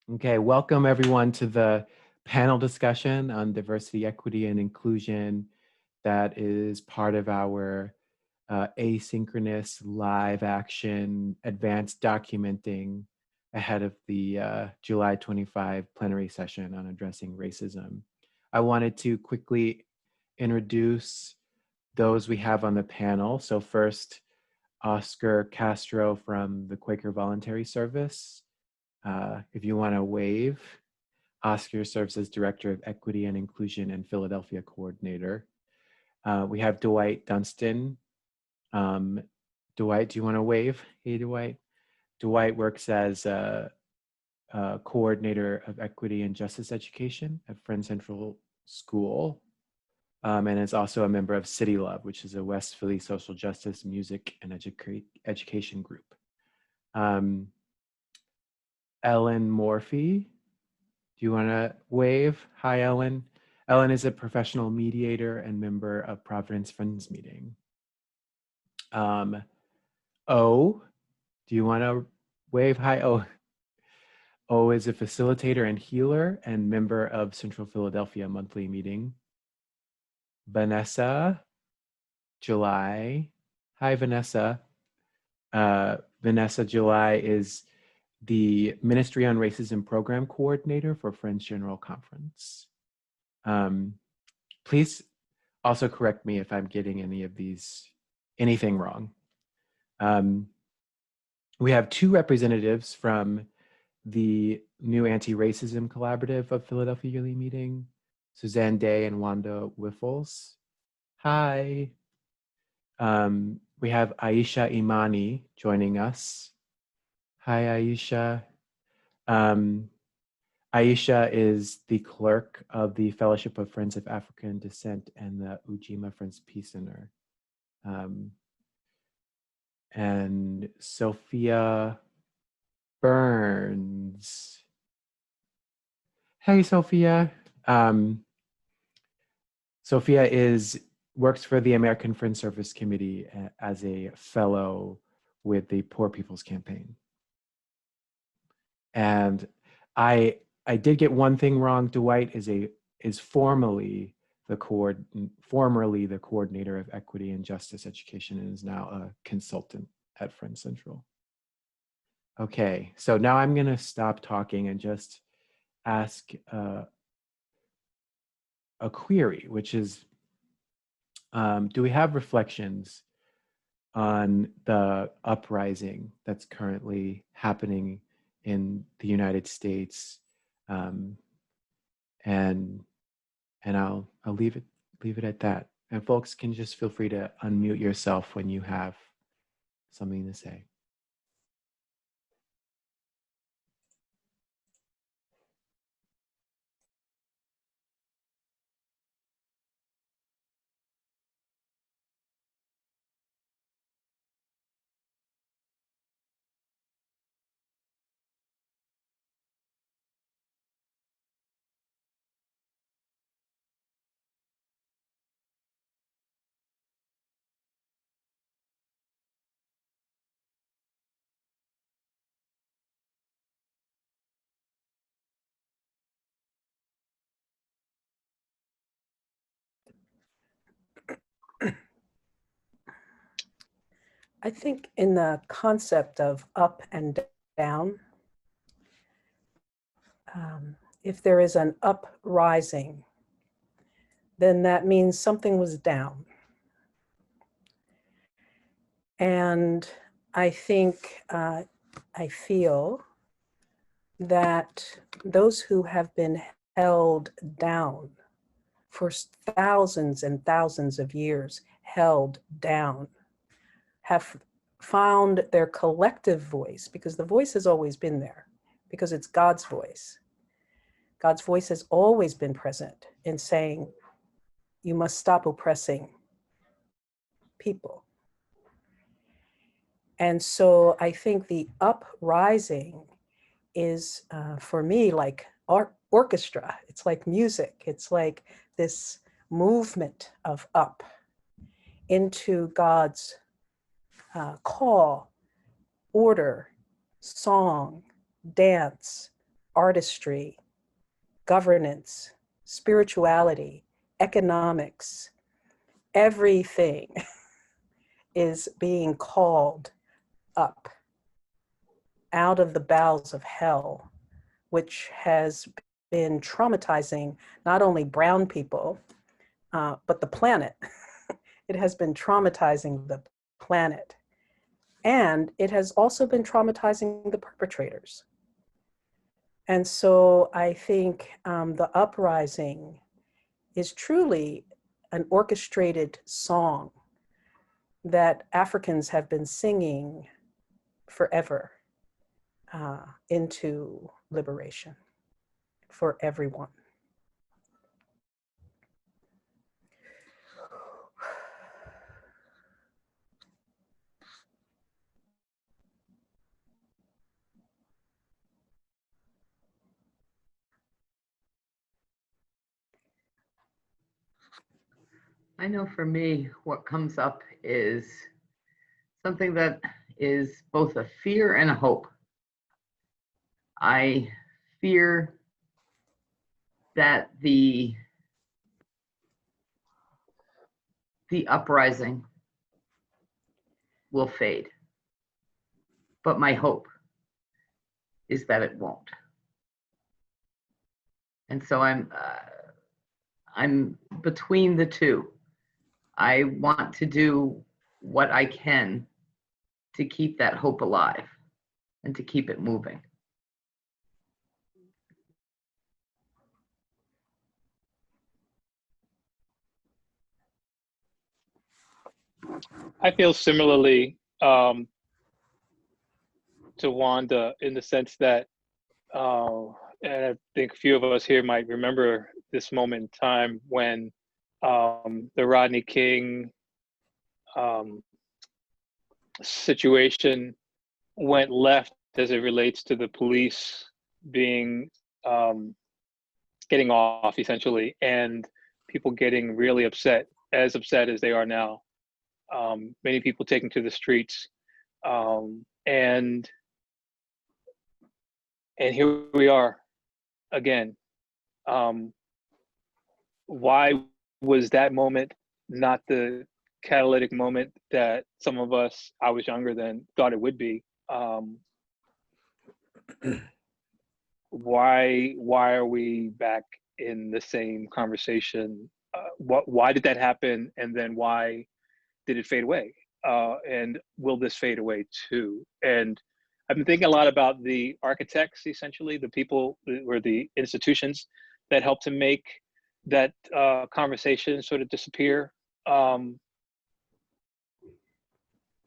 Okay, welcome everyone to the panel discussion on diversity, equity, and inclusion that is part of our asynchronous live action advanced documenting ahead of the July 25 plenary session on addressing racism. I wanted to quickly introduce those we have on the panel. So first, Oscar Castro from the Quaker Voluntary Service. If you want to wave, Oscar serves as Director of Equity and Inclusion and Philadelphia Coordinator. We have Dwight Dunstan. Dwight, do you want to wave? Hey, Dwight. Dwight works as Coordinator of Equity and Justice Education at Friend Central School, and is also a member of City Love, which is a West Philly social justice, music, and education group. Ellen Morphy, do you want to wave? Hi, Ellen. Ellen is a professional mediator and member of Providence Friends Meeting. O, do you want to wave? Hi, O. O is a facilitator and healer and member of Central Philadelphia Monthly Meeting. Vanessa July. Hi, Vanessa. Vanessa July is the Ministry on Racism Program Coordinator for Friends General Conference. Please also correct me if I'm getting anything wrong. We have two representatives from the new Anti-Racism Collaborative of Philadelphia Yearly Meeting, Suzanne Day and Wanda Wiffles. Hi. We have Aisha Imani joining us. Hi, Aisha. Aisha is the clerk of the Fellowship of Friends of African Descent and the Ujima Friends Peace Center. And Sophia Burns. Hey, Sophia. Sophia works for the American Friends Service Committee as a fellow with the Poor People's Campaign. And I did get one thing wrong. Dwight is formerly the coordinator of equity and justice education and is now a consultant at Friends Central. Okay, so now I'm going to stop talking and just ask a query, which is, do we have reflections on the uprising that's currently happening in the United States? And I'll leave it at that. And folks can just feel free to unmute yourself when you have something to say. I think in the concept of up and down, if there is an uprising, then that means something was down. And I think, I feel that those who have been held down for thousands and thousands of years, held down, have found their collective voice, because the voice has always been there, because it's God's voice. God's voice has always been present in saying, you must stop oppressing people. And so I think the uprising is, for me, like orchestra. It's like music. It's like this movement of up into God's call, order, song, dance, artistry, governance, spirituality, economics, everything is being called up out of the bowels of hell, which has been traumatizing not only brown people, but the planet. It has been traumatizing the planet. And it has also been traumatizing the perpetrators. And so I think the uprising is truly an orchestrated song that Africans have been singing forever into liberation for everyone. I know for me, what comes up is something that is both a fear and a hope. I fear that the uprising will fade, but my hope is that it won't. And so I'm between the two. I want to do what I can to keep that hope alive and to keep it moving. I feel similarly to Wanda in the sense that, and I think a few of us here might remember this moment in time when the Rodney King situation went left as it relates to the police being getting off essentially, and people getting really upset as they are now. Many people taking to the streets, and here we are again. Why was that moment not the catalytic moment that some of us, I was younger then, thought it would be? Why are we back in the same conversation? Why did that happen, and then why did it fade away? And will this fade away too? And I've been thinking a lot about the architects, essentially, the people or the institutions that helped to make that conversation sort of disappear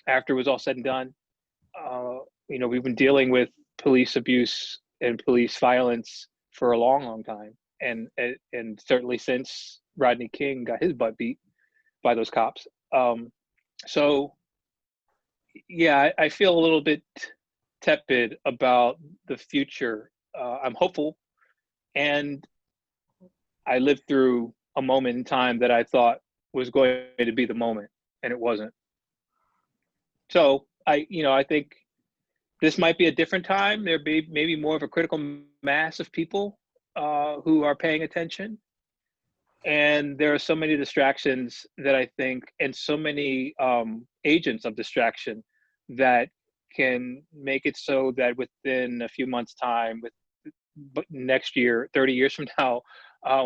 after it was all said and done. We've been dealing with police abuse and police violence for a long time, and certainly since Rodney King got his butt beat by those cops. So yeah, I feel a little bit tepid about the future. I'm hopeful, and I lived through a moment in time that I thought was going to be the moment, and it wasn't. So I think this might be a different time. There be maybe more of a critical mass of people who are paying attention. And there are so many distractions that I think, and so many agents of distraction that can make it so that within a few months' time, but next year, 30 years from now,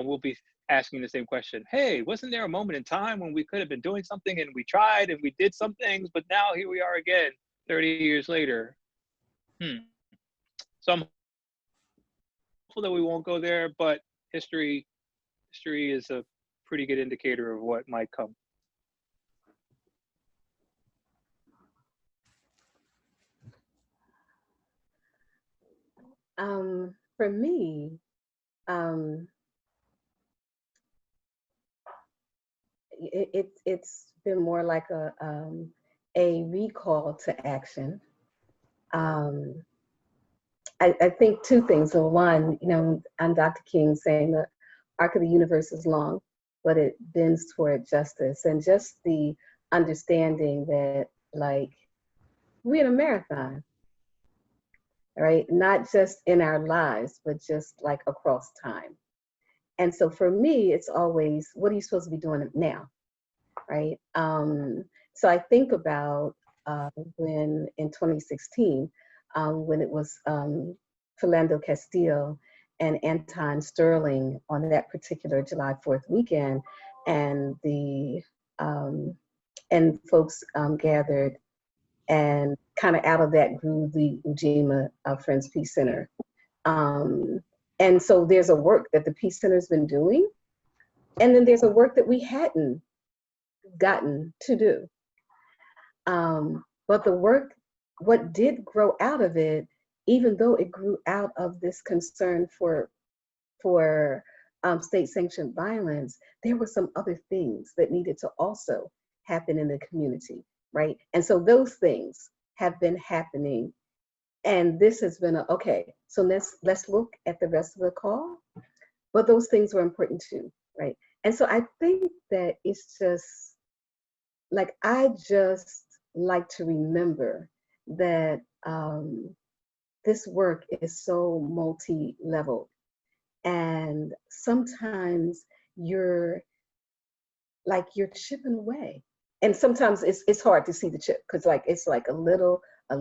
we'll be asking the same question. Hey, wasn't there a moment in time when we could have been doing something and we tried and we did some things, but now here we are again, 30 years later. So I'm hopeful that we won't go there, but history is a pretty good indicator of what might come. For me, it's been more like a recall to action. I think two things. So one, on Dr. King saying the arc of the universe is long, but it bends toward justice, and just the understanding that, like, we're in a marathon. right? Not just in our lives, but just like across time. And so for me, it's always, what are you supposed to be doing now, right? So I think about when in 2016, when it was Philando Castile and Anton Sterling on that particular July 4th weekend, and the and folks gathered, and kind of out of that grew the Ujima Friends Peace Center. And so there's a work that the Peace Center's been doing, and then there's a work that we hadn't gotten to do. But the work, what did grow out of it, even though it grew out of this concern for state-sanctioned violence, there were some other things that needed to also happen in the community, right? And so those things have been happening, and this has been okay. So let's look at the rest of the call, but those things were important too, right? And so I think that it's just like, I just like to remember that this work is so multi-leveled, and sometimes you're chipping away, and sometimes it's hard to see the chip, because like it's like a little. We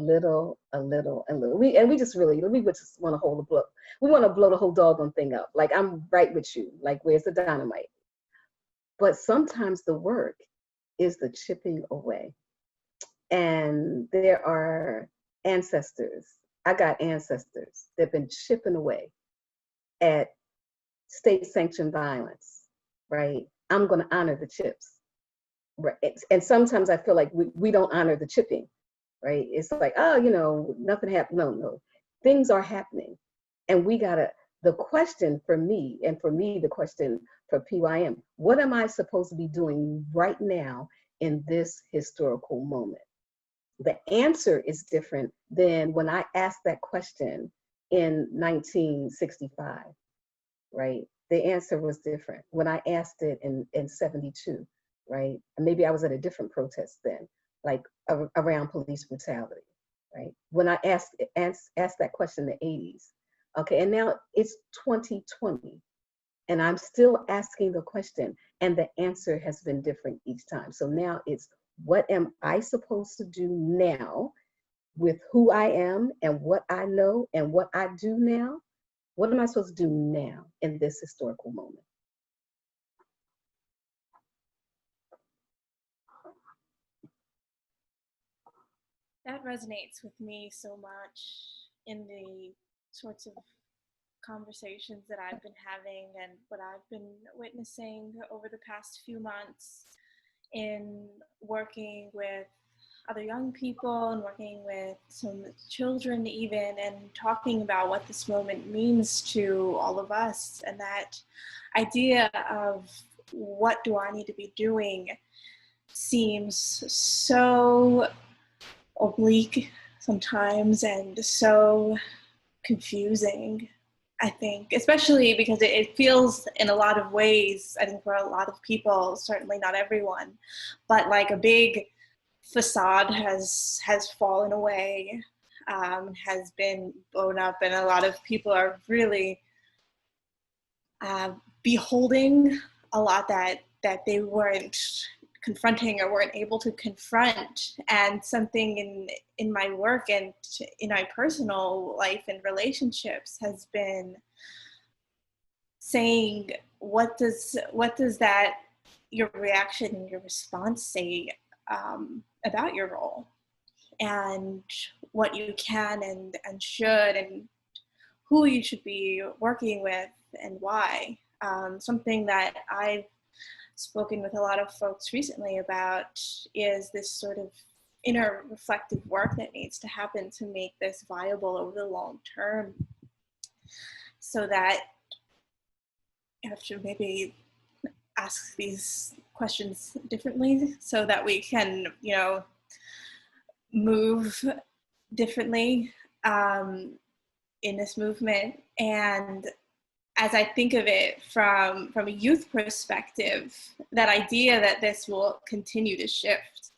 just want to hold the blow. We want to blow the whole doggone thing up. Like, I'm right with you. Like, where's the dynamite? But sometimes the work is the chipping away. And there are ancestors. I got ancestors that have been chipping away at state-sanctioned violence, right? I'm going to honor the chips. Right. And sometimes I feel like we don't honor the chipping, right? It's like, oh, nothing happened. No, things are happening. And the question for me, the question for PYM, what am I supposed to be doing right now in this historical moment? The answer is different than when I asked that question in 1965, right? The answer was different when I asked it in 72, right? And maybe I was at a different protest then, like around police brutality, right? When I asked that question in the 80s, okay, and now it's 2020, and I'm still asking the question, and the answer has been different each time. So now it's, what am I supposed to do now with who I am and what I know and what I do now? What am I supposed to do now in this historical moment? That resonates with me so much in the sorts of conversations that I've been having and what I've been witnessing over the past few months in working with other young people and working with some children even, and talking about what this moment means to all of us. And that idea of what do I need to be doing seems so oblique sometimes and so confusing, I think, especially because it feels in a lot of ways, I think for a lot of people, certainly not everyone, but like a big facade has fallen away, has been blown up, and a lot of people are really beholding a lot that they weren't confronting or weren't able to confront. And something in my work and in my personal life and relationships has been saying, what does that, your reaction and your response say about your role, and what you can and should, and who you should be working with and why. Something that I've spoken with a lot of folks recently about is this sort of inner reflective work that needs to happen to make this viable over the long term, so that you have to maybe ask these questions differently, so that we can, move differently in this movement. And as I think of it from a youth perspective, that idea that this will continue to shift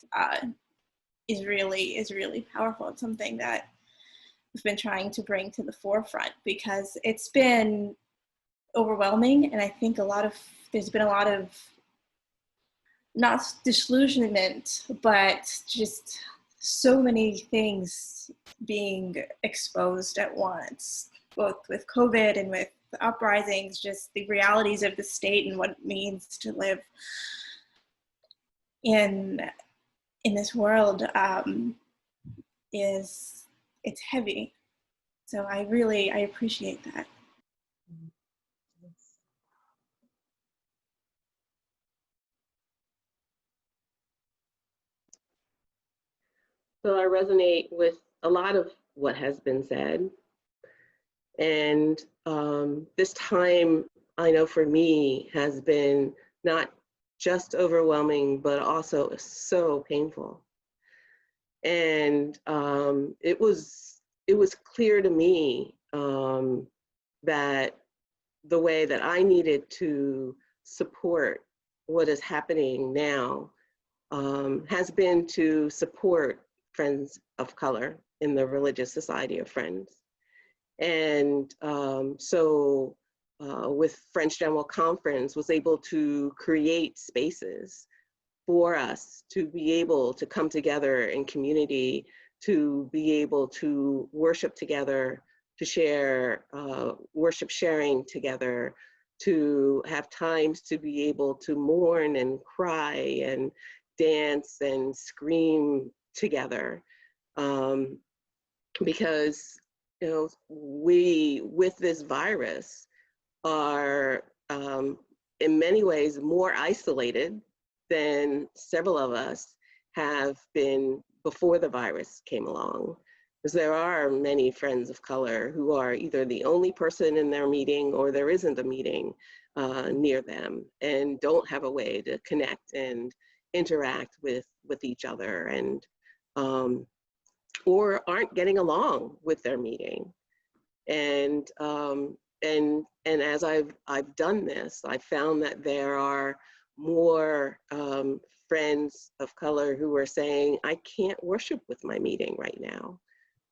is really powerful. It's something that been trying to bring to the forefront, because it's been overwhelming. And I think there's been a lot of, not disillusionment, but just so many things being exposed at once, both with COVID and with the uprisings, just the realities of the state and what it means to live in this world. It's heavy. So I appreciate that. So I resonate with a lot of what has been said. And this time, I know for me, has been not just overwhelming, but also so painful. And it was clear to me that the way that I needed to support what is happening now has been to support Friends of Color in the Religious Society of Friends. And so with French General Conference was able to create spaces for us to be able to come together in community, to be able to worship together, to share worship sharing together, to have times to be able to mourn and cry and dance and scream together. Because, you know, we, with this virus, are in many ways more isolated than several of us have been before the virus came along. Because there are many friends of color who are either the only person in their meeting or there isn't a meeting near them and don't have a way to connect and interact with each other, and or aren't getting along with their meeting. And as I've done this, I've found that there are more friends of color who are saying, I can't worship with my meeting right now,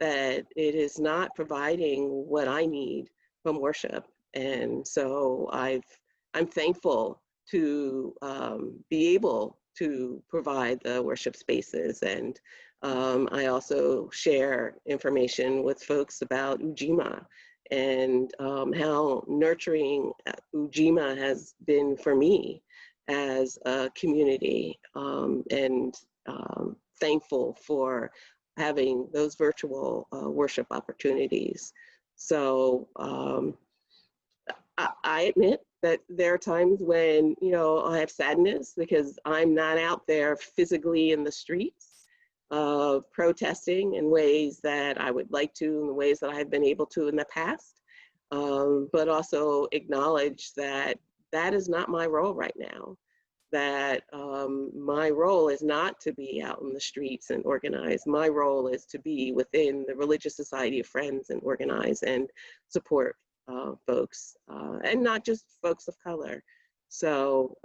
that it is not providing what I need from worship. And so I'm thankful to be able to provide the worship spaces. And I also share information with folks about Ujima and how nurturing Ujima has been for me as a community, and thankful for having those virtual worship opportunities. So I admit that there are times when, you know, I have sadness because I'm not out there physically in the streets protesting in ways that I would like to, in the ways that I've been able to in the past, but also acknowledge that that is not my role right now, that my role is not to be out in the streets and organize. My role is to be within the Religious Society of Friends and organize and support folks, and not just folks of color. So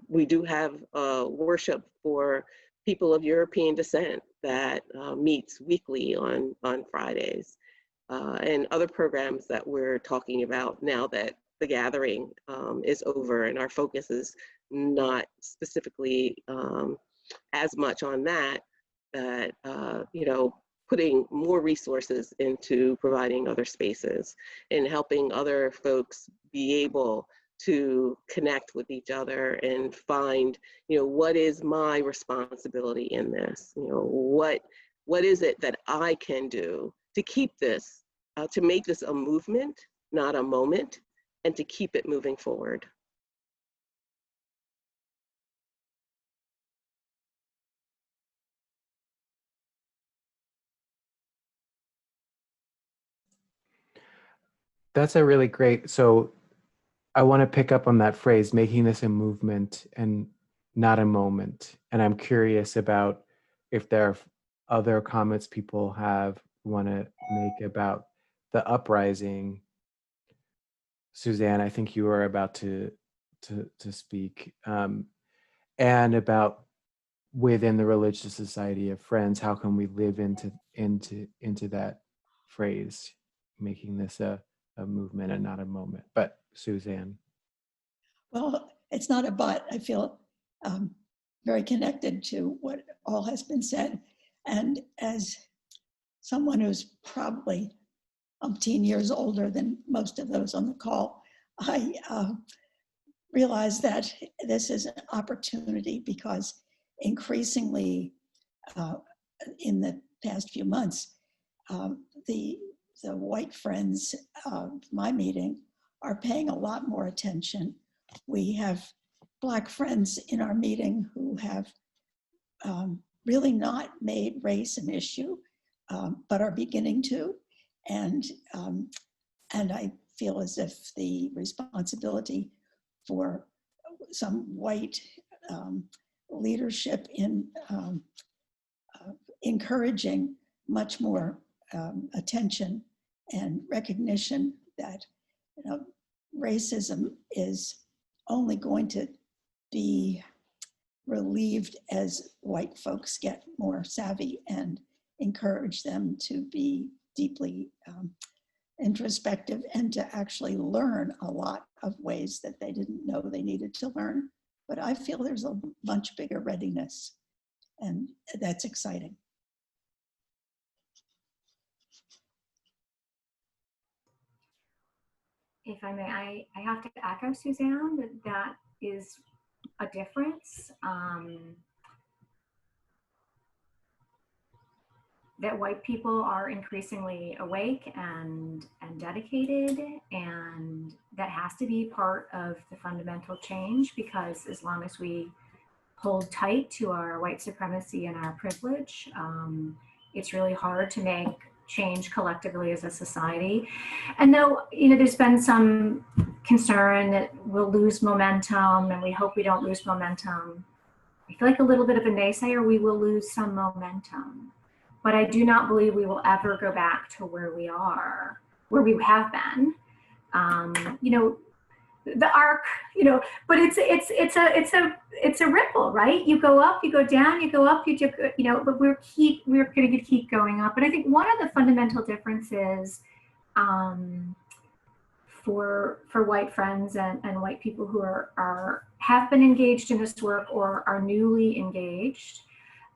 we do have worship for people of European descent that meets weekly on Fridays, and other programs that we're talking about now that the gathering is over and our focus is not specifically as much on that, that you know, putting more resources into providing other spaces and helping other folks be able to connect with each other and find, you know, what is my responsibility in this? You know, what is it that I can do to keep this, to make this a movement, not a moment, and to keep it moving forward. That's a really great, so I want to pick up on that phrase, making this a movement and not a moment. And I'm curious about if there are other comments people want to make about the uprising. Suzanne, I think you were about to speak, and about within the Religious Society of Friends, how can we live into that phrase, making this a movement and not a moment. But Suzanne. Well, it's not a but. I feel very connected to what all has been said. And as someone who's probably umpteen years older than most of those on the call, I realize that this is an opportunity because increasingly in the past few months, the white friends of my meeting are paying a lot more attention. We have Black friends in our meeting who have really not made race an issue, but are beginning to. And I feel as if the responsibility for some white leadership in encouraging much more attention and recognition that, you know, racism is only going to be relieved as white folks get more savvy and encourage them to be deeply introspective and to actually learn a lot of ways that they didn't know they needed to learn. But I feel there's a much bigger readiness, and that's exciting. If I may, I have to echo Suzanne that is a difference. That white people are increasingly awake and dedicated, and that has to be part of the fundamental change, because as long as we hold tight to our white supremacy and our privilege, it's really hard to make change collectively as a society. And though, you know, there's been some concern that we'll lose momentum, and we hope we don't lose momentum, I feel like a little bit of a naysayer, we will lose some momentum. But I do not believe we will ever go back to where we are, where we have been. You know, the arc, you know, but it's a ripple, right? You go up, you go down, you go up, you know, but we're going to keep going up. And I think one of the fundamental differences for white friends and white people who have been engaged in this work or are newly engaged,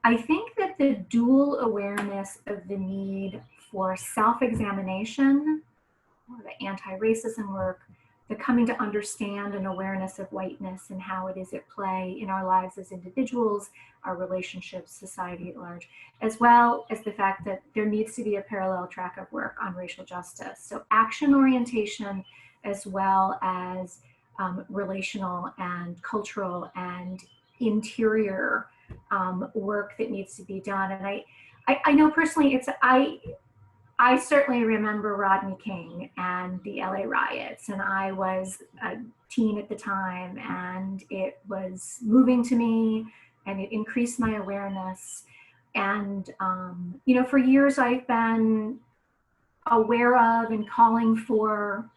I think that the dual awareness of the need for self-examination, the anti-racism work, the coming to understand an awareness of whiteness and how it is at play in our lives as individuals, our relationships, society at large, as well as the fact that there needs to be a parallel track of work on racial justice. So action orientation, as well as relational and cultural and interior work that needs to be done. And I know personally, I certainly remember Rodney King and the LA riots, and I was a teen at the time, and it was moving to me, and it increased my awareness. And you know, for years I've been aware of and calling for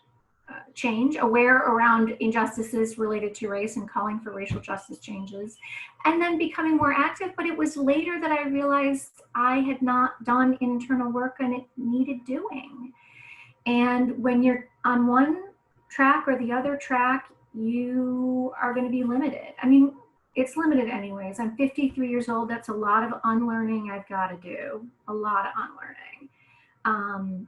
change, aware around injustices related to race and calling for racial justice changes, and then becoming more active. But it was later that I realized I had not done internal work and it needed doing. And when you're on one track or the other track, you are going to be limited. I mean, it's limited anyways. I'm 53 years old. That's a lot of unlearning I've got to do, a lot of unlearning.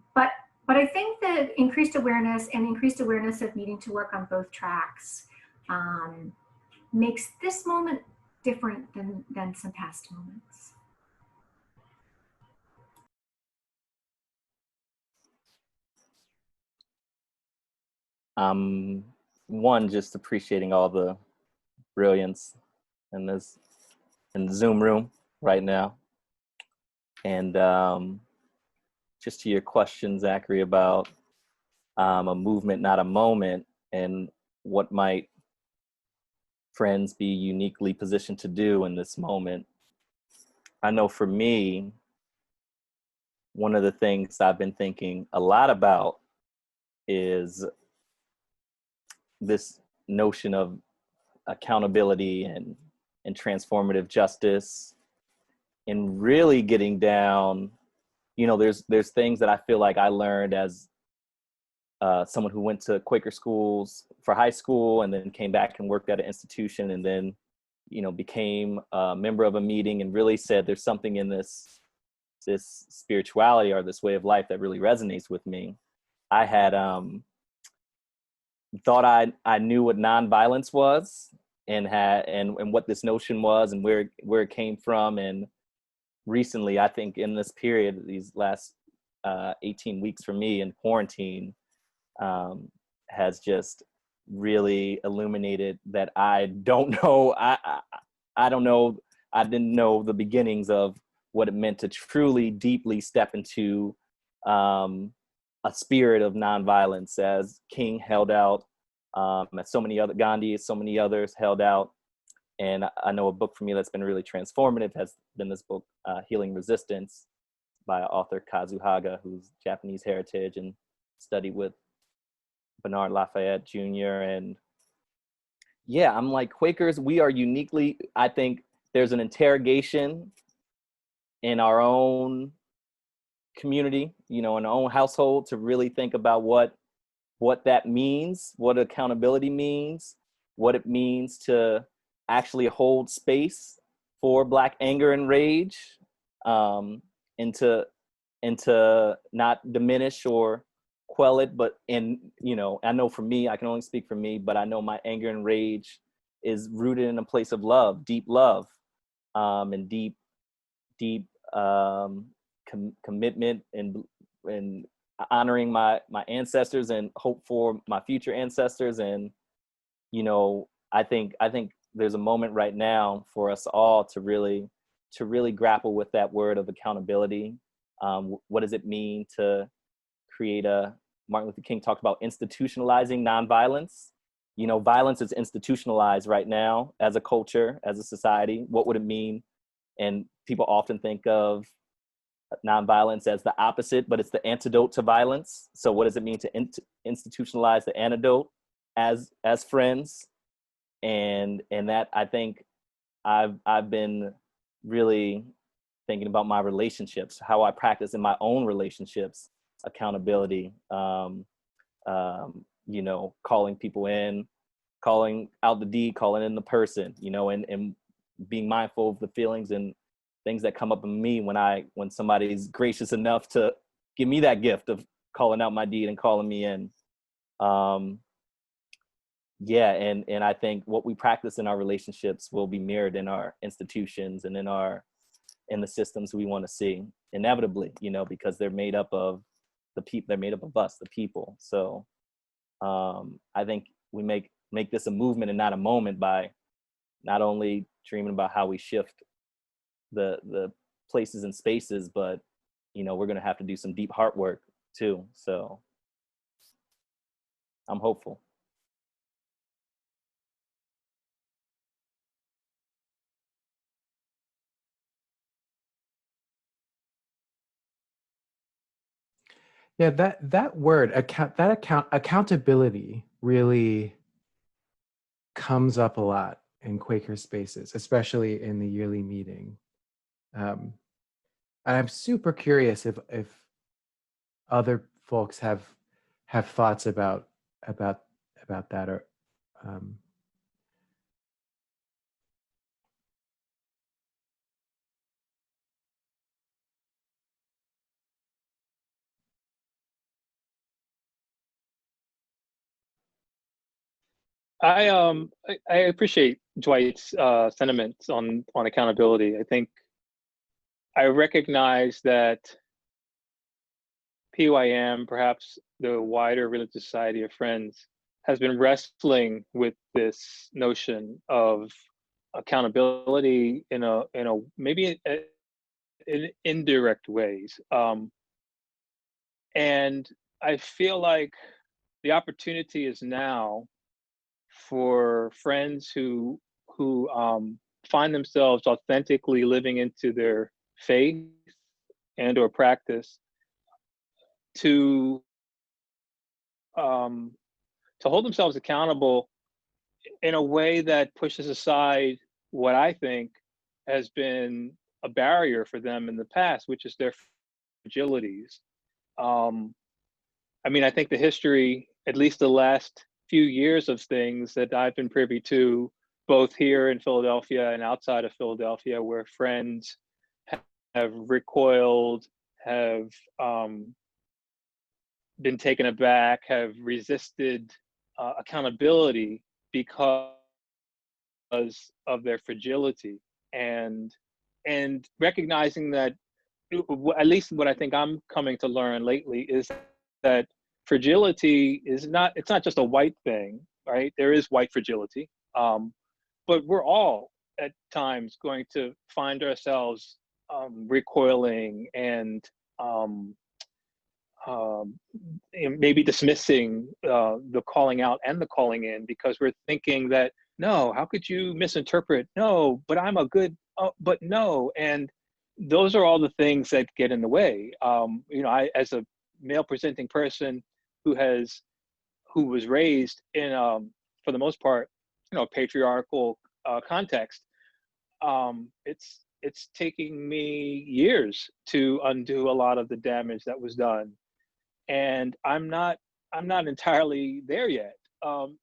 But I think that increased awareness of needing to work on both tracks makes this moment different than some past moments. One, just appreciating all the brilliance in the Zoom room right now. And just to your question, Zachary, about a movement, not a moment, and what might friends be uniquely positioned to do in this moment. I know for me, one of the things I've been thinking a lot about is this notion of accountability and transformative justice, and really getting down you know, there's things that I feel like I learned as someone who went to Quaker schools for high school and then came back and worked at an institution and then, you know, became a member of a meeting and really said there's something in this spirituality or this way of life that really resonates with me. I had thought I knew what nonviolence was and what this notion was and where it came from. And recently, I think in this period, these last 18 weeks for me in quarantine, has just really illuminated that I don't know. I don't know. I didn't know the beginnings of what it meant to truly, deeply step into a spirit of nonviolence, as King held out, as so many other Gandhi, so many others held out. And I know a book for me that's been really transformative has been this book, Healing Resistance, by author Kazu Haga, who's Japanese heritage and studied with Bernard Lafayette Jr. And yeah, I'm like, Quakers, we are uniquely, I think there's an interrogation in our own community, you know, in our own household to really think about what that means, what accountability means, what it means to actually hold space for Black anger and rage, and to not diminish or quell it. But, and, you know, I know for me, I can only speak for me, but I know my anger and rage is rooted in a place of love, deep love, and deep commitment and honoring my ancestors and hope for my future ancestors. And, you know, I think there's a moment right now for us all to really grapple with that word of accountability. What does it mean to create Martin Luther King talked about institutionalizing nonviolence. You know, violence is institutionalized right now as a culture, as a society. What would it mean? And people often think of nonviolence as the opposite, but it's the antidote to violence. So what does it mean to institutionalize the antidote as friends? And that, I think I've been really thinking about my relationships, how I practice in my own relationships, accountability, you know, calling people in, calling out the deed, calling in the person, you know, and being mindful of the feelings and things that come up in me when somebody's gracious enough to give me that gift of calling out my deed and calling me in. Yeah, and I think what we practice in our relationships will be mirrored in our institutions and in the systems we want to see, inevitably, you know, because they're made up of the people, they're made up of us, the people. So I think we make this a movement and not a moment by not only dreaming about how we shift the places and spaces, but, you know, we're going to have to do some deep heart work too. So I'm hopeful. Yeah, that word accountability really comes up a lot in Quaker spaces, especially in the yearly meeting. And I'm super curious if other folks have thoughts about that, or I appreciate Dwight's sentiments on accountability. I think I recognize that PYM, perhaps the wider Religious Society of Friends, has been wrestling with this notion of accountability in a maybe in indirect ways, and I feel like the opportunity is now for friends who find themselves authentically living into their faith and or practice to hold themselves accountable in a way that pushes aside what I think has been a barrier for them in the past, which is their fragilities. I mean, I think the history, at least the last few years of things that I've been privy to, both here in Philadelphia and outside of Philadelphia, where friends have recoiled, have been taken aback, have resisted accountability because of their fragility, and recognizing that, at least what I think I'm coming to learn lately, is that fragility is not, it's not just a white thing, right? There is white fragility, but we're all at times going to find ourselves recoiling and maybe dismissing the calling out and the calling in, because we're thinking that, no, how could you misinterpret? No, but I'm a good, but no. And those are all the things that get in the way. You know, I, as a male presenting person who was raised in, for the most part, you know, patriarchal context, it's taking me years to undo a lot of the damage that was done. And I'm not entirely there yet.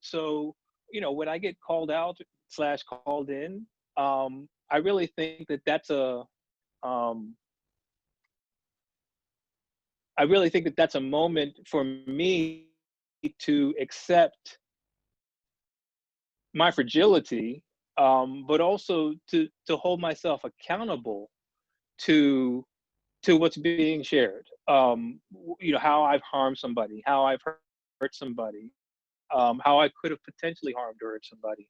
So, you know, when I get called out / called in, I really think that that's a moment for me to accept my fragility, but also to hold myself accountable to what's being shared. You know, how I've harmed somebody, how I've hurt somebody, how I could have potentially harmed or hurt somebody.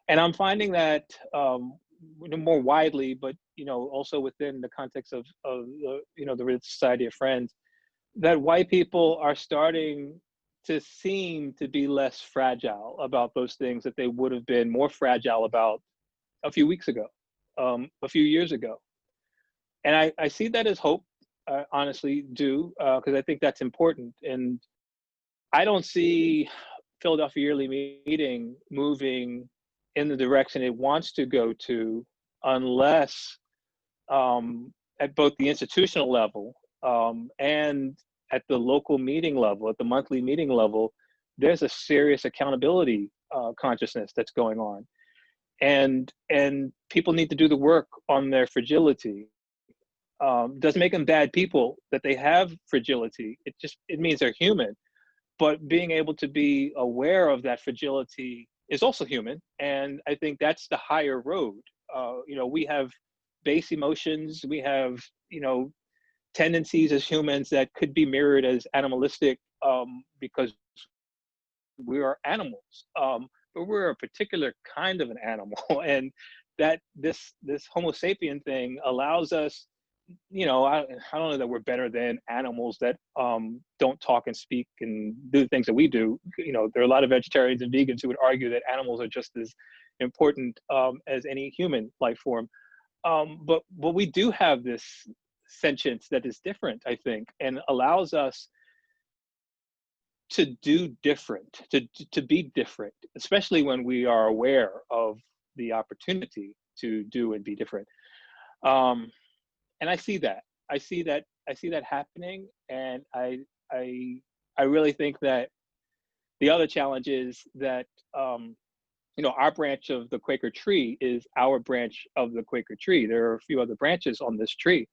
And I'm finding that more widely, but, you know, also within the context of the, you know, the Religious Society of Friends, that white people are starting to seem to be less fragile about those things that they would have been more fragile about a few weeks ago, a few years ago. And I see that as hope, I honestly do, because I think that's important. And I don't see Philadelphia Yearly Meeting moving in the direction it wants to go to unless at both the institutional level and at the local meeting level, at the monthly meeting level, there's a serious accountability consciousness that's going on. And people need to do the work on their fragility. Doesn't make them bad people that they have fragility. It means they're human. But being able to be aware of that fragility is also human. And I think that's the higher road. You know, we have base emotions. We have, you know, tendencies as humans that could be mirrored as animalistic because we are animals. But we're a particular kind of an animal. And that this Homo sapien thing allows us, you know, I don't know that we're better than animals that don't talk and speak and do the things that we do. You know, there are a lot of vegetarians and vegans who would argue that animals are just as important as any human life form. But we do have this sentience that is different, I think, and allows us to do different, to be different, especially when we are aware of the opportunity to do and be different. And I see that happening, and I really think that the other challenge is that you know, our branch of the Quaker tree is our branch of the Quaker tree. There are a few other branches on this tree,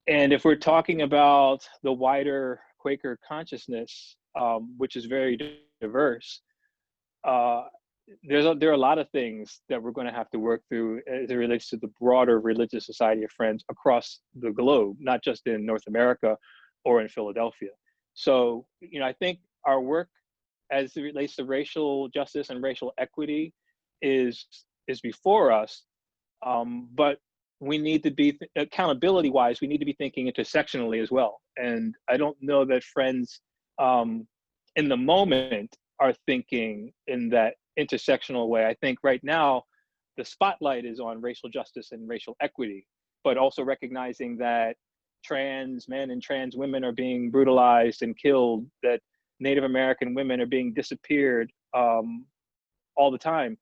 and if we're talking about the wider Quaker consciousness, which is very diverse, there are a lot of things that we're going to have to work through as it relates to the broader Religious Society of Friends across the globe, not just in North America or in Philadelphia. So, you know, I think our work as it relates to racial justice and racial equity is before us, but we need to be, accountability-wise, we need to be thinking intersectionally as well. And I don't know that Friends in the moment are thinking in that intersectional way. I think right now the spotlight is on racial justice and racial equity, but also recognizing that trans men and trans women are being brutalized and killed, that Native American women are being disappeared all the time.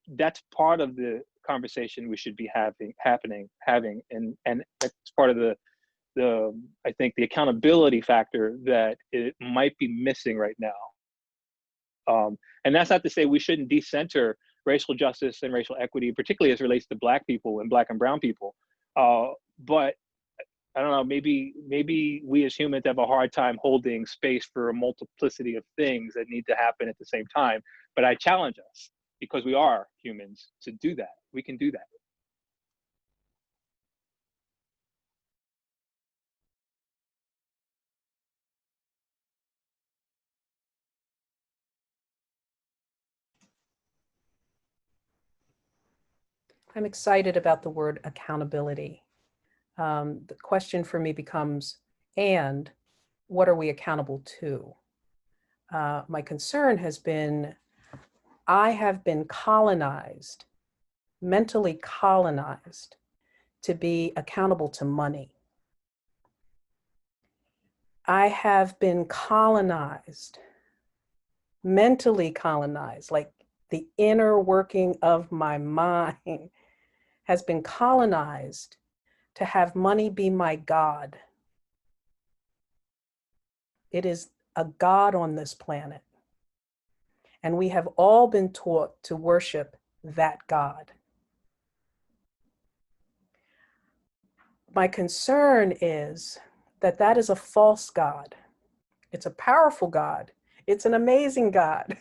That's part of the conversation we should be having, and that's part of the I think the accountability factor that it might be missing right now. And that's not to say we shouldn't decenter racial justice and racial equity, particularly as it relates to Black people and Black and brown people. But I don't know, maybe we as humans have a hard time holding space for a multiplicity of things that need to happen at the same time. But I challenge us, because we are humans, to do that. We can do that. I'm excited about the word accountability. The question for me becomes, and what are we accountable to? My concern has been, I have been colonized, mentally colonized, to be accountable to money. I have been colonized, mentally colonized, like the inner working of my mind has been colonized to have money be my God. It is a God on this planet. And we have all been taught to worship that God. My concern is that that is a false God. It's a powerful God. It's an amazing God.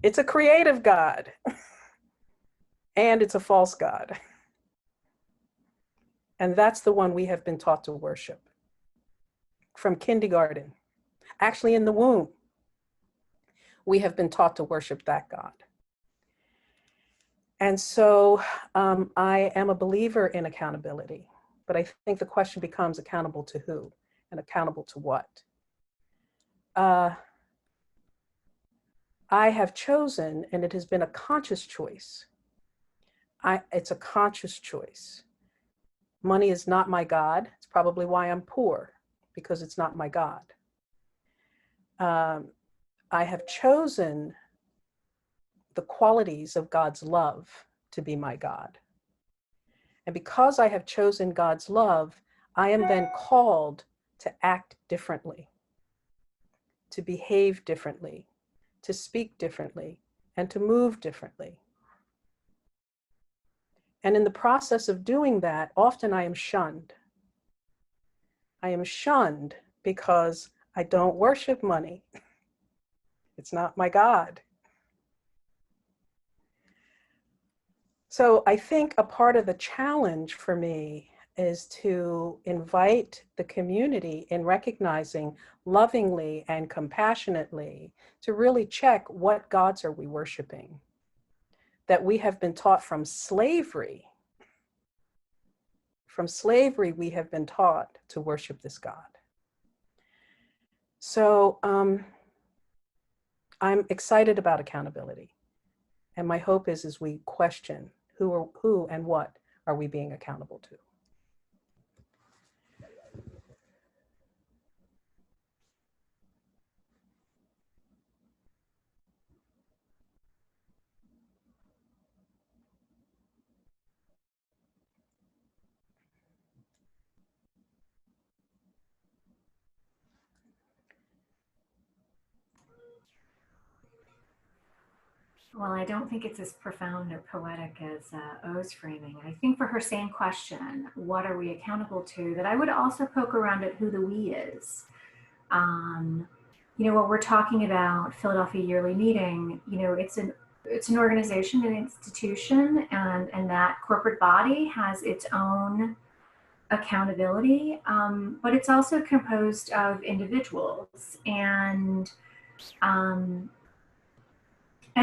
It's a creative God. And it's a false God. And that's the one we have been taught to worship from kindergarten. Actually, in the womb, we have been taught to worship that God. And so I am a believer in accountability, but I think the question becomes accountable to who and accountable to what? I have chosen, and it has been a conscious choice. It's a conscious choice. Money is not my God. It's probably why I'm poor, because it's not my God. I have chosen the qualities of God's love to be my God. And because I have chosen God's love, I am then called to act differently, to behave differently, to speak differently, and to move differently. And in the process of doing that, often I am shunned. I am shunned because I don't worship money. It's not my God. So I think a part of the challenge for me is to invite the community in recognizing lovingly and compassionately to really check what gods are we worshiping, that we have been taught from slavery. From slavery, we have been taught to worship this God. So I'm excited about accountability. And my hope is as we question who and what are we being accountable to. Well, I don't think it's as profound or poetic as O's framing. I think for her same question, what are we accountable to, that I would also poke around at who the we is. You know, when we're talking about Philadelphia Yearly Meeting, you know, it's an organization, an institution, and that corporate body has its own accountability, but it's also composed of individuals, and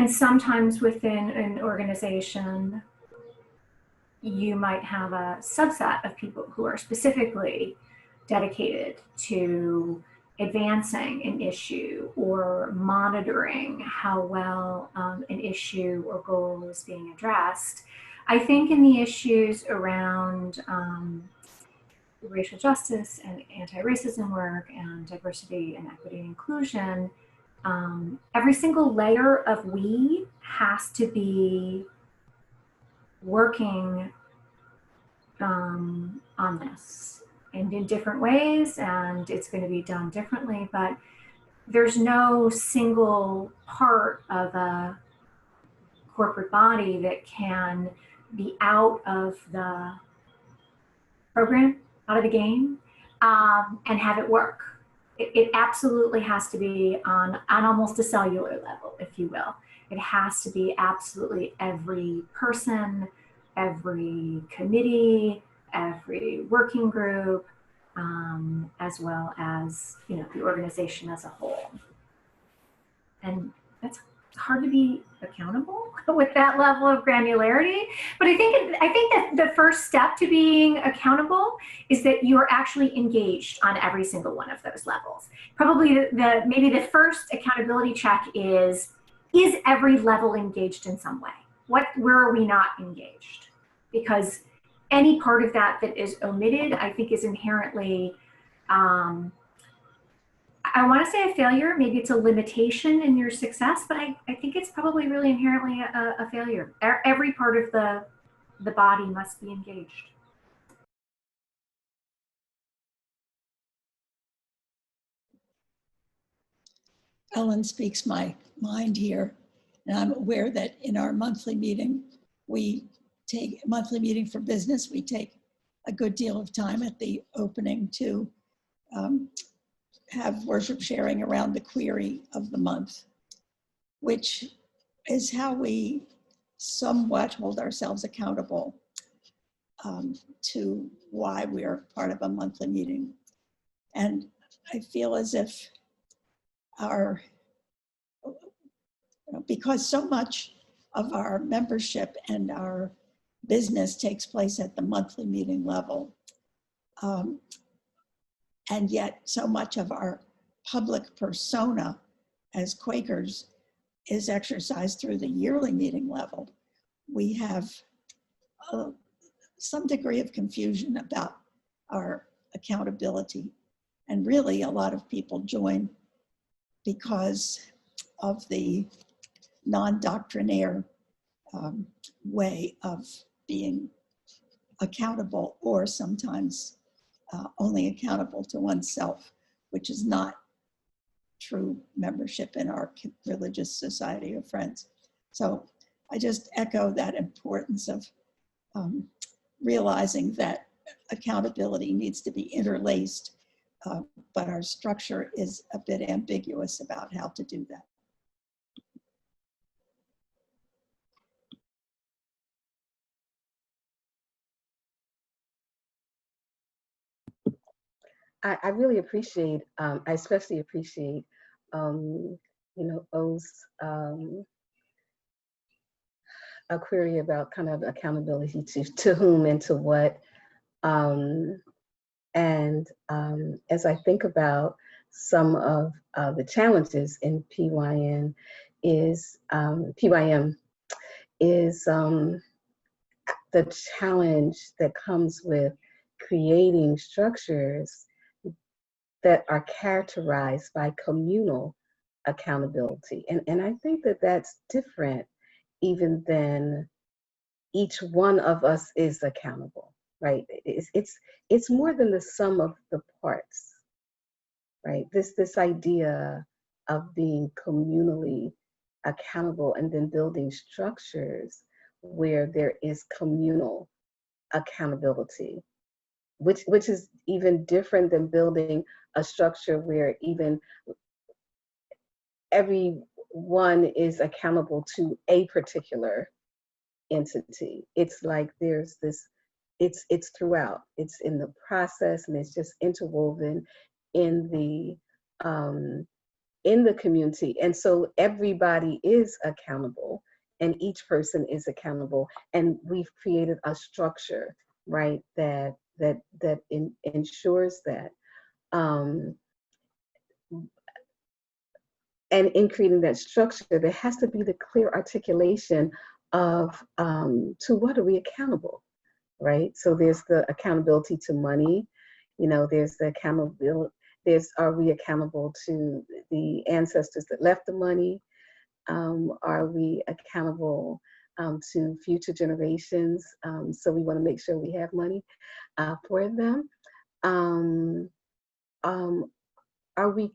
sometimes within an organization, you might have a subset of people who are specifically dedicated to advancing an issue or monitoring how well an issue or goal is being addressed. I think in the issues around racial justice and anti-racism work and diversity and equity and inclusion, every single layer of we has to be working on this. and in different ways, and it's going to be done differently, but there's no single part of a corporate body that can be out of the program, out of the game, and have it work. It absolutely has to be on almost a cellular level, if you will. It has to be absolutely every person, every committee, every working group, as well as, you know, the organization as a whole. And that's hard to be accountable with that level of granularity. But I think that the first step to being accountable is that you're actually engaged on every single one of those levels. Probably maybe the first accountability check is every level engaged in some way? Where are we not engaged? Because any part of that is omitted, I think, is inherently, I want to say a failure. Maybe it's a limitation in your success, but I think it's probably really inherently a failure. Every part of the body must be engaged. Ellen speaks my mind here, and I'm aware that in our monthly meeting, monthly meeting for business, we take a good deal of time at the opening to have worship sharing around the query of the month, which is how we somewhat hold ourselves accountable to why we are part of a monthly meeting. And I feel as if because so much of our membership and our business takes place at the monthly meeting level, and yet so much of our public persona as Quakers is exercised through the yearly meeting level. We have some degree of confusion about our accountability. And really a lot of people join because of the non-doctrinaire way of being accountable, or sometimes only accountable to oneself, which is not true membership in our religious society of friends. So I just echo that importance of realizing that accountability needs to be interlaced, but our structure is a bit ambiguous about how to do that. I really appreciate, I especially appreciate, O's a query about kind of accountability to whom and to what. As I think about some of the challenges in PYM is the challenge that comes with creating structures that are characterized by communal accountability. And I think that that's different even than each one of us is accountable, right? It's more than the sum of the parts, right? This idea of being communally accountable and then building structures where there is communal accountability, which is even different than building a structure where even everyone is accountable to a particular entity. It's like there's this, it's throughout, it's in the process, and it's just interwoven in the community. And so everybody is accountable and each person is accountable. And we've created a structure, right, that ensures that. And in creating that structure, there has to be the clear articulation of to what are we accountable, right? So there's the accountability to money, there's the accountability, are we accountable to the ancestors that left the money? Are we accountable to future generations? So we want to make sure we have money for them. Um, um, are we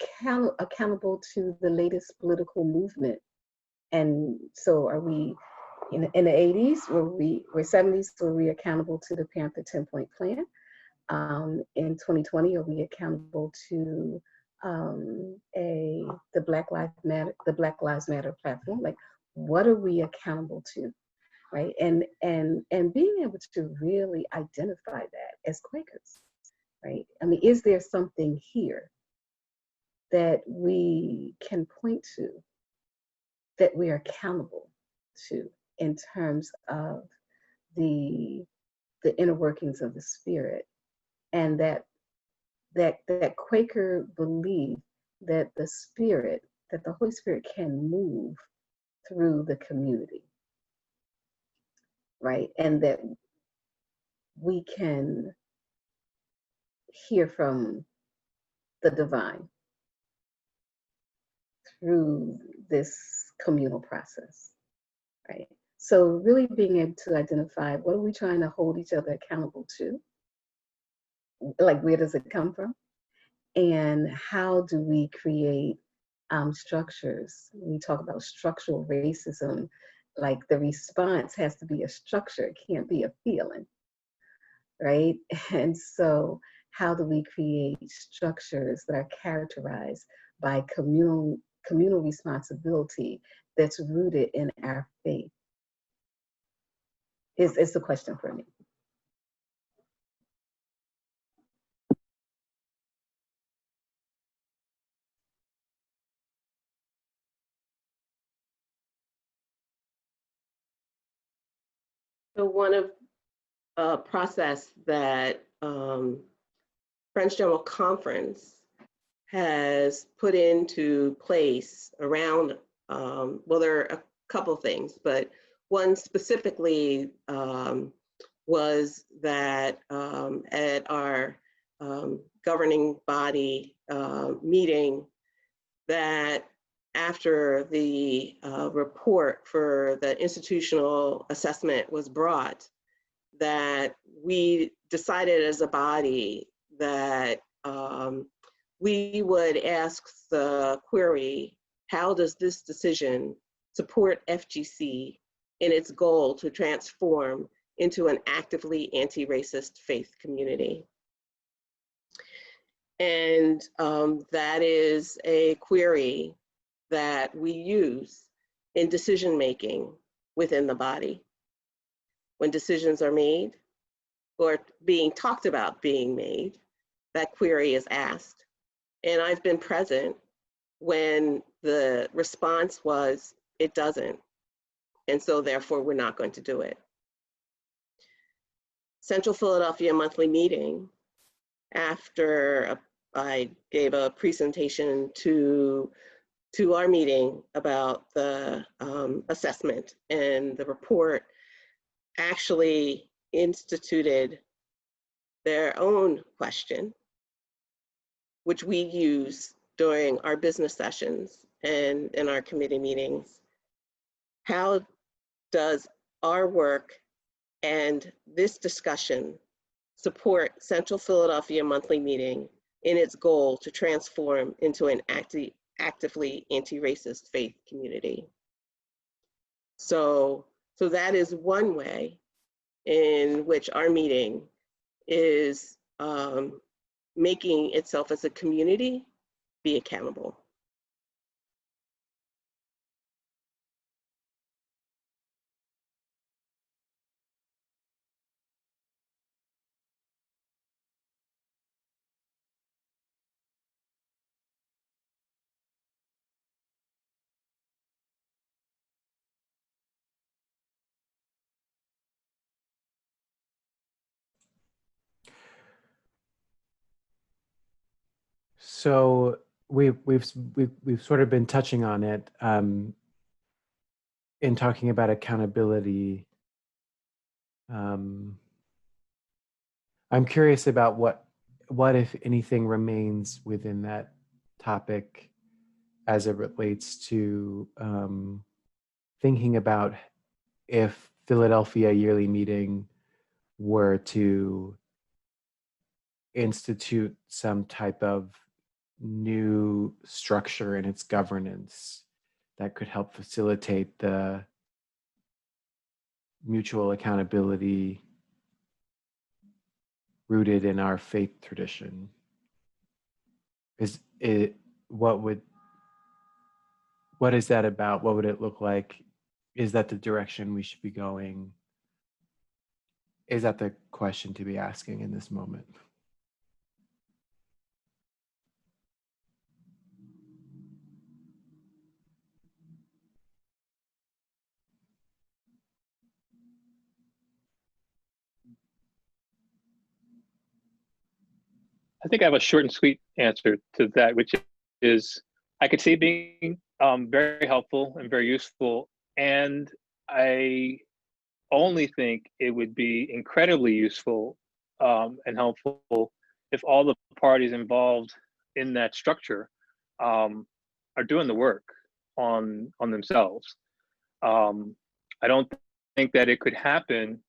accountable to the latest political movement? And so are we in the 80s, we're 70s, were we accountable to the Panther 10-point plan? In 2020, are we accountable to the Black Lives Matter platform? Like, what are we accountable to, right? And being able to really identify that as Quakers, right? I mean, is there something here that we can point to, that we are accountable to, in terms of the inner workings of the spirit, and that Quaker believe that the spirit, that the Holy Spirit can move through the community, right? And that we can hear from the divine through this communal process, right? So really being able to identify, what are we trying to hold each other accountable to? Like, where does it come from? And how do we create structures? We talk about structural racism, like the response has to be a structure, it can't be a feeling, right? And so how do we create structures that are characterized by communal responsibility that's rooted in our faith? Is the question for me. So one of process that French General Conference has put into place around, well, there are a couple things, but one specifically was that at our governing body meeting, that after the report for the institutional assessment was brought, that we decided as a body that we would ask the query, how does this decision support FGC in its goal to transform into an actively anti-racist faith community? And that is a query that we use in decision-making within the body. When decisions are made or being talked about being made, that query is asked. And I've been present when the response was, it doesn't. And so therefore we're not going to do it. Central Philadelphia monthly meeting, after I gave a presentation to our meeting about the assessment and the report, actually instituted their own question, which we use during our business sessions and in our committee meetings. How does our work and this discussion support Central Philadelphia monthly meeting in its goal to transform into an actively anti-racist faith community? So that is one way in which our meeting is making itself as a community be accountable. So we've sort of been touching on it in talking about accountability. I'm curious about what if anything remains within that topic as it relates to thinking about if Philadelphia yearly meeting were to institute some type of new structure in its governance that could help facilitate the mutual accountability rooted in our faith tradition. Is it, what is that about? What would it look like? Is that the direction we should be going? Is that the question to be asking in this moment? I think I have a short and sweet answer to that, which is I could see it being very helpful and very useful. And I only think it would be incredibly useful and helpful if all the parties involved in that structure are doing the work on themselves. I don't think that it could happen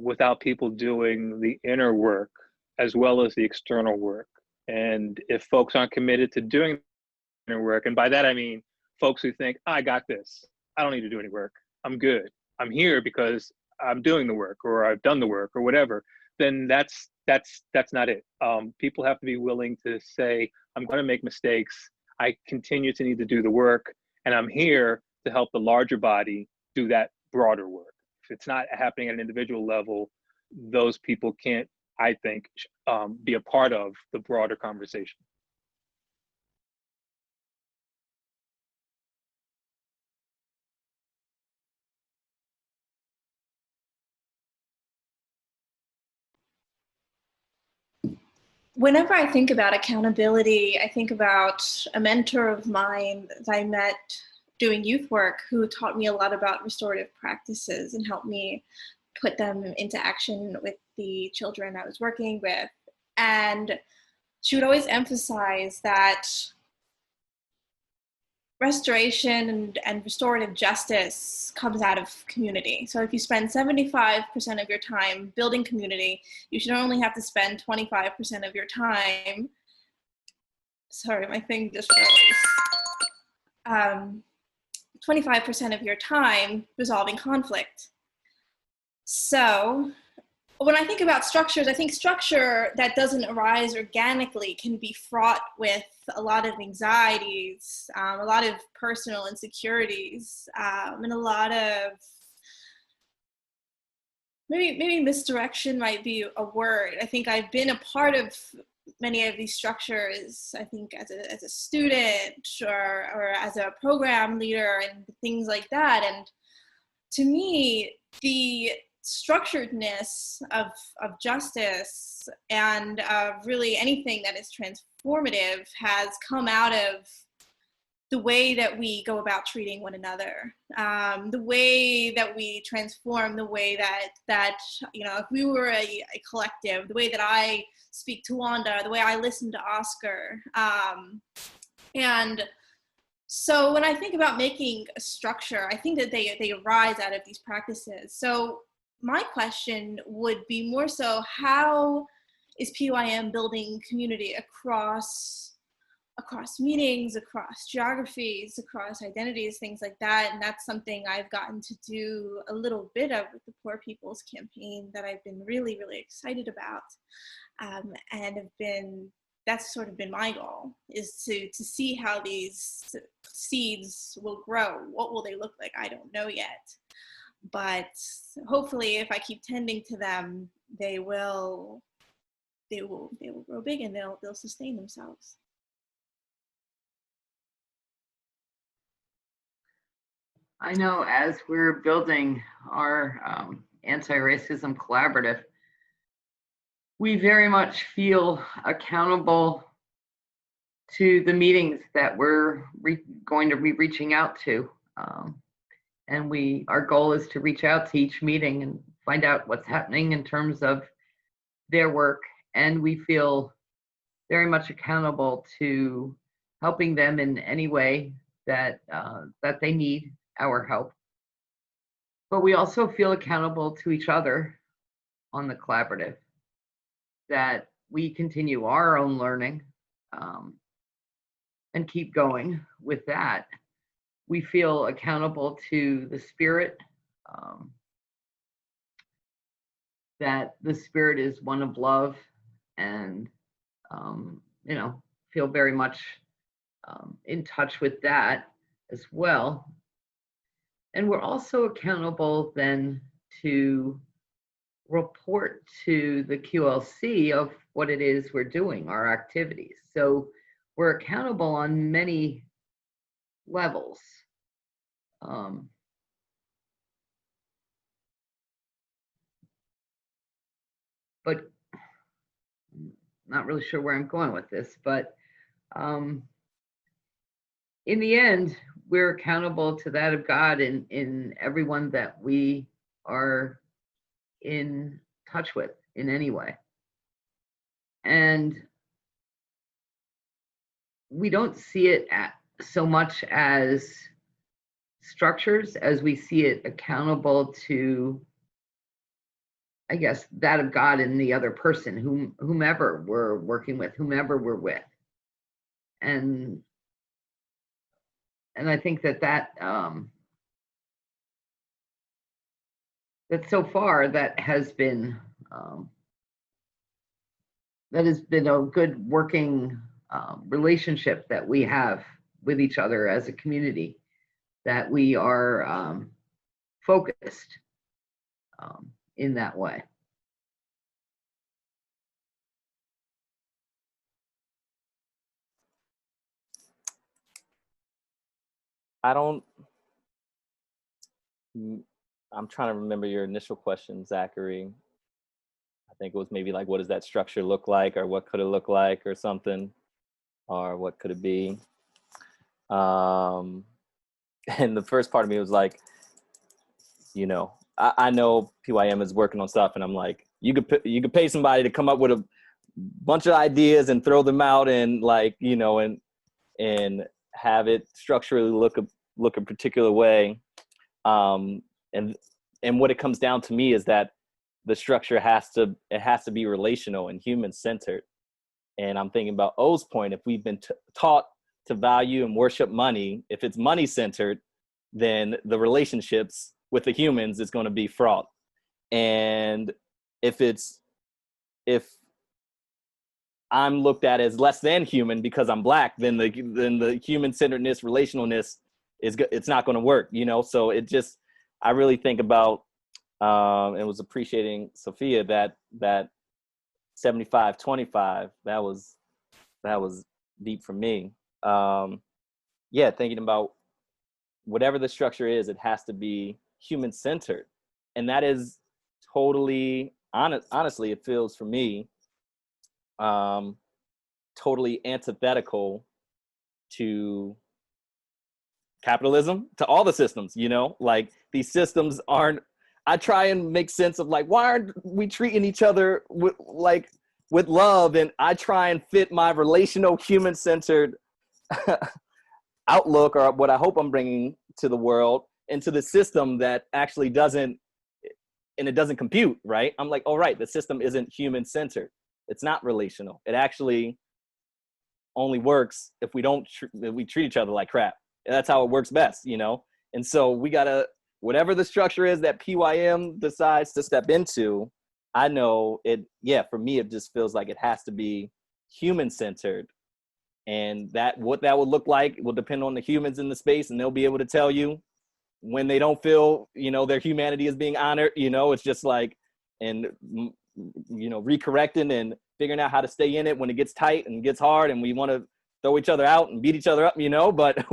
without people doing the inner work as well as the external work. And if folks aren't committed to doing the inner work, and by that I mean folks who think, I got this, I don't need to do any work, I'm good, I'm here because I'm doing the work or I've done the work or whatever, then that's not it. People have to be willing to say, I'm going to make mistakes, I continue to need to do the work, and I'm here to help the larger body do that broader work. If it's not happening at an individual level, those people can't, I think, be a part of the broader conversation. Whenever I think about accountability, I think about a mentor of mine that I met doing youth work who taught me a lot about restorative practices and helped me put them into action with the children I was working with. And she would always emphasize that restoration and restorative justice comes out of community. So if you spend 75% of your time building community, you should only have to spend 25% of your time, sorry, my thing just froze, 25% of your time resolving conflict. So when I think about structures, I think structure that doesn't arise organically can be fraught with a lot of anxieties, a lot of personal insecurities, and a lot of, maybe misdirection might be a word. I think I've been a part of many of these structures, I think as a student or as a program leader and things like that. And to me, the structuredness of justice and really anything that is transformative has come out of the way that we go about treating one another, the way that we transform, the way that you know, if we were a collective, the way that I speak to Wanda, the way I listen to Oscar. And so when I think about making a structure, I think that they arise out of these practices. So my question would be more so, how is PYM building community across meetings, across geographies, across identities, things like that? And that's something I've gotten to do a little bit of with the Poor People's Campaign that I've been really, really excited about. And that's sort of been my goal, is to see how these seeds will grow. What will they look like? I don't know yet. But hopefully if I keep tending to them, they will grow big and they'll sustain themselves. I know as we're building our anti-racism collaborative, we very much feel accountable to the meetings that we're going to be reaching out to. And our goal is to reach out to each meeting and find out what's happening in terms of their work. And we feel very much accountable to helping them in any way that they need our help. But we also feel accountable to each other on the collaborative, that we continue our own learning and keep going with that. We feel accountable to the spirit, that the spirit is one of love, and feel very much in touch with that as well. And we're also accountable then to report to the QLC of what it is we're doing, our activities. So we're accountable on many levels. But I'm not really sure where I'm going with this, but in the end, we're accountable to that of God in everyone that we are in touch with in any way. And we don't see it so much as structures as we see it accountable to, I guess, that of God in the other person, whomever we're working with, whomever we're with. And I think that so far that has been a good working relationship that we have with each other as a community, that we are focused in that way. I'm trying to remember your initial question, Zachary. I think it was maybe like, what does that structure look like, or what could it look like, or something, or what could it be? And the first part of me was like, I know PYM is working on stuff, and I'm like, you could pay somebody to come up with a bunch of ideas and throw them out, and and have it structurally look a particular way. And what it comes down to me is that the structure has to be relational and human centered. And I'm thinking about O's point. If we've been taught to value and worship money, if it's money centered, then the relationships with the humans is going to be fraught. And if I'm looked at as less than human because I'm Black, then the human centeredness, relationalness it's not going to work, So I really think about and was appreciating Sophia that 75-25, that was deep for me. Thinking about whatever the structure is, it has to be human centered, and that is totally honestly, it feels for me totally antithetical to capitalism, to all the systems, like these systems aren't. I try and make sense of like, why aren't we treating each other with love? And I try and fit my relational, human-centered outlook, or what I hope I'm bringing to the world, into the system that actually doesn't compute, right? I'm like, oh, right, the system isn't human-centered. It's not relational. It actually only works if we treat each other like crap. And that's how it works best, And so we gotta, whatever the structure is that PYM decides to step into, I know it, for me, it just feels like it has to be human-centered. And what that would look like will depend on the humans in the space, and they'll be able to tell you when they don't feel, their humanity is being honored, It's just like, and, recorrecting and figuring out how to stay in it when it gets tight and gets hard and we want to throw each other out and beat each other up, but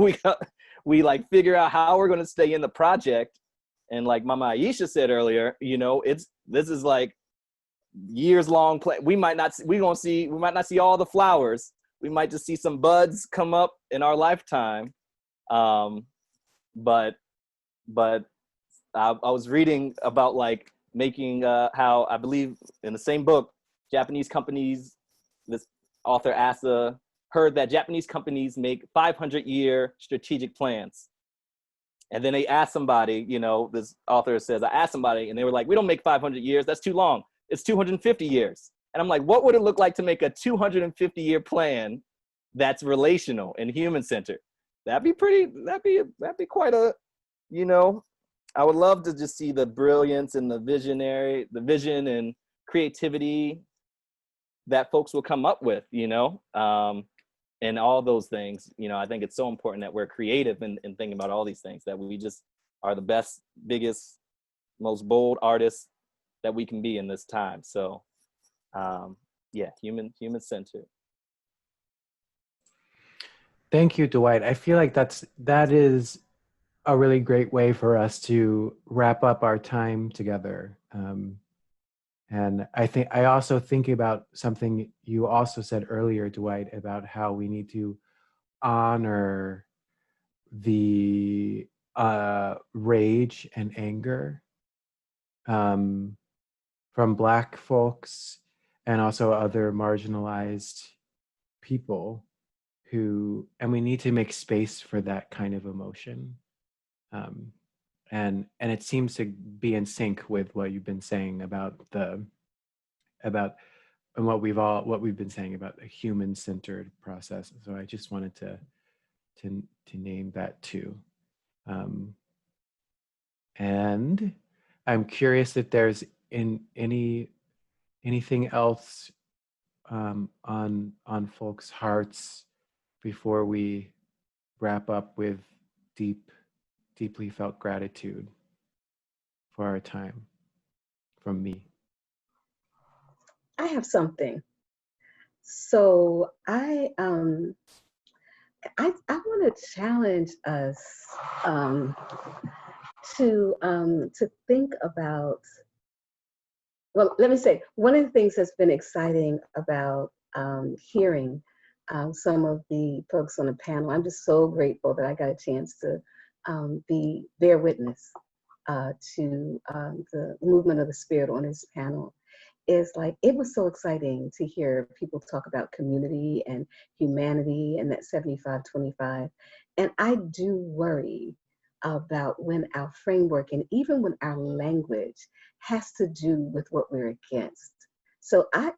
we like figure out how we're going to stay in the project. And like Mama Aisha said earlier, this is like years long play. We might not see all the flowers. We might just see some buds come up in our lifetime. But I was reading about like making how, I believe in the same book, Japanese companies, this author heard that Japanese companies make 500-year strategic plans. And then they asked somebody, this author says, I asked somebody, and they were like, we don't make 500 years. That's too long. It's 250 years. And I'm like, what would it look like to make a 250-year plan that's relational and human-centered? That'd be quite a, you know, I would love to just see the brilliance and the vision and creativity that folks will come up with, you know, and all those things. You know, I think it's so important that we're creative in thinking about all these things, that we just are the best, biggest, most bold artists that we can be in this time. So yeah, human-centered. Thank you, Dwight. I feel like that is a really great way for us to wrap up our time together. And I also think about something you also said earlier, Dwight, about how we need to honor the rage and anger from Black folks and also other marginalized people and we need to make space for that kind of emotion. And it seems to be in sync with what you've been saying about and what we've been saying about a human-centered process. So I just wanted to name that too. And I'm curious if there's anything else on folks' hearts before we wrap up with deeply felt gratitude for our time from me. I have something. So I want to challenge us to think about. Well, let me say, one of the things that's been exciting about hearing some of the folks on the panel, I'm just so grateful that I got a chance to bear witness to the movement of the Spirit on this panel. Is like, it was so exciting to hear people talk about community and humanity and that 75-25. And I do worry about when our framework and even when our language has to do with what we're against. So I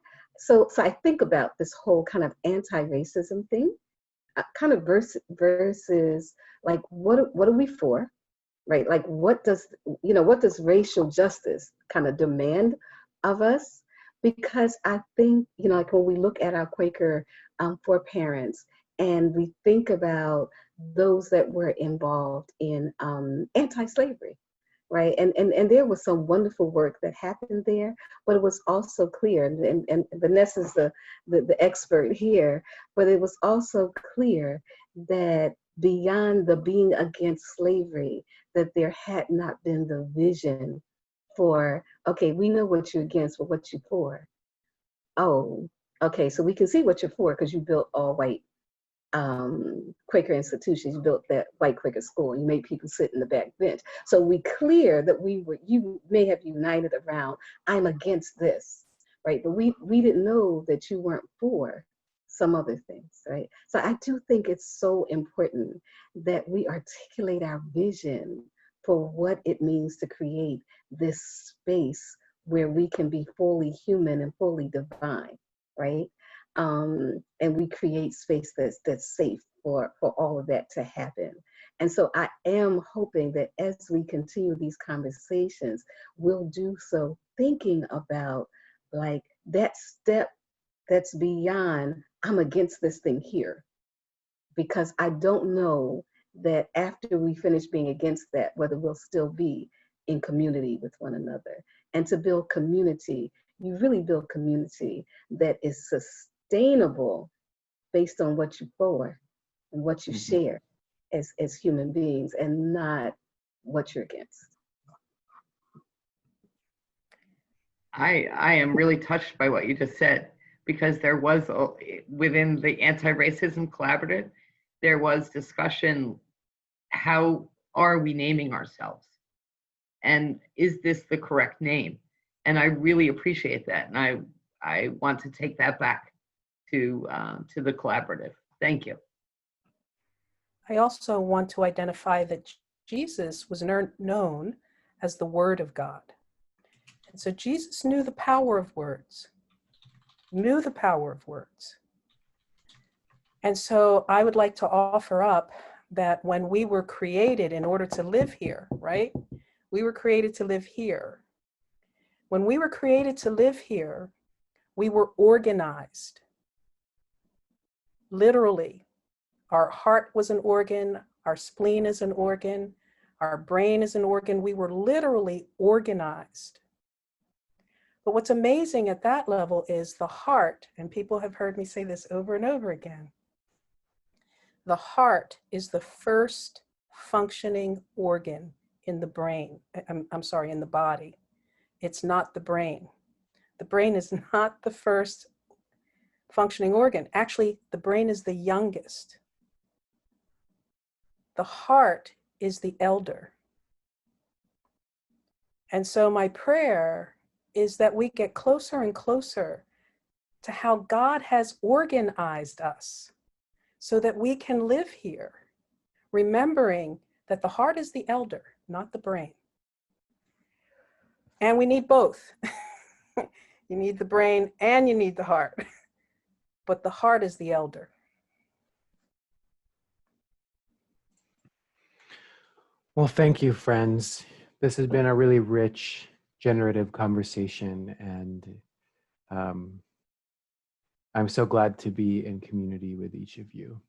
think about this whole kind of anti-racism thing, kind of versus like, what are we for, right? Like, what does racial justice kind of demand of us? Because I think, like when we look at our Quaker foreparents and we think about those that were involved in anti-slavery, right? And there was some wonderful work that happened there, but it was also clear, and Vanessa's the expert here, but it was also clear that beyond the being against slavery, that there had not been the vision for, okay, we know what you're against, but what you for? Oh, okay, so we can see what you're for because you built all white Quaker institutions. You built that white Quaker school. You made people sit in the back bench. So we clear that you may have united around, I'm against this, right? But we didn't know that you weren't for some other things, right? So I do think it's so important that we articulate our vision for what it means to create this space where we can be fully human and fully divine, right? And we create space that's safe for all of that to happen. And so I am hoping that as we continue these conversations, we'll do so thinking about like that step that's beyond, I'm against this thing here. Because I don't know that after we finish being against that, whether we'll still be in community with one another. And to build community, you really build community that is sustainable based on what you for and what you share as human beings, and not what you're against. I am really touched by what you just said, because there was, within the anti-racism collaborative, there was discussion, how are we naming ourselves? And is this the correct name? And I really appreciate that. And I want to take that back to the collaborative. Thank you. I also want to identify that Jesus was known as the Word of God. And so Jesus knew the power of words. knew the power of words. And so I would like to offer up that when we were created in order to live here, right? We were created to live here. When we were created to live here, we were organized. Literally, our heart was an organ, our spleen is an organ, our brain is an organ. We were literally organized. But what's amazing at that level is the heart, and people have heard me say this over and over again. The heart is the first functioning organ in the brain. I'm sorry, in the body. It's not the brain. The brain is not the first functioning organ. Actually, the brain is the youngest. The heart is the elder. And so my prayer is that we get closer and closer to how God has organized us so that we can live here, remembering that the heart is the elder, not the brain. And we need both. You need the brain and you need the heart, but the heart is the elder. Well, thank you, friends. This has been a really rich, generative conversation, and I'm so glad to be in community with each of you.